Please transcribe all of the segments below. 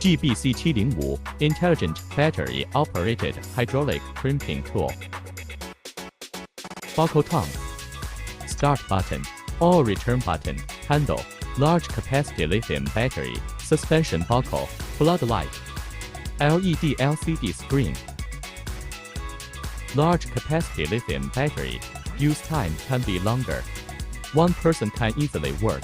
GBC 705 Intelligent Battery Operated Hydraulic Crimping Tool. Buckle tongue. Start button. Oil return button. Handle. Large capacity lithium battery. Suspension buckle. Floodlight. LED LCD screen. Large capacity lithium battery. Use time can be longer. One person can easily work.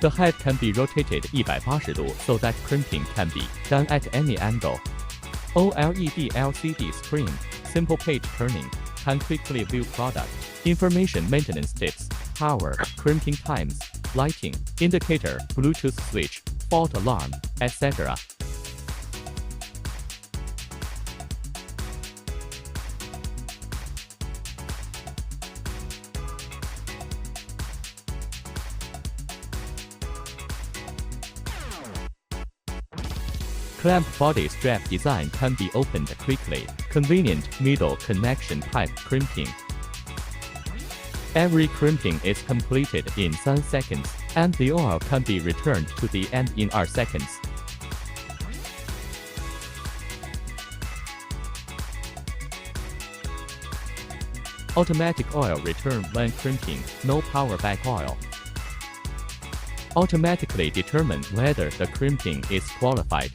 The head can be rotated 180度 so that crimping can be done at any angle. OLED LCD screen, simple page turning, can quickly view product, information, maintenance tips, power, crimping times, lighting, indicator, Bluetooth switch, fault alarm, etc. Clamp body strap design can be opened quickly, convenient middle connection type crimping. Every crimping is completed in 3 seconds, and the oil can be returned to the end in 2 seconds. Automatic oil return when crimping, no power back oil. Automatically determine whether the crimping is qualified.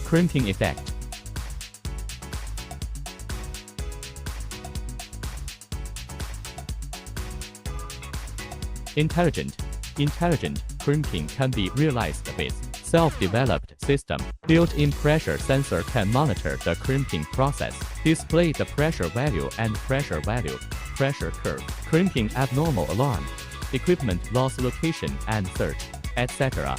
Crimping effect. Intelligent crimping can be realized with self-developed system. Built-in pressure sensor can monitor the crimping process, display the pressure value and pressure curve, crimping abnormal alarm, equipment loss location and search, etc.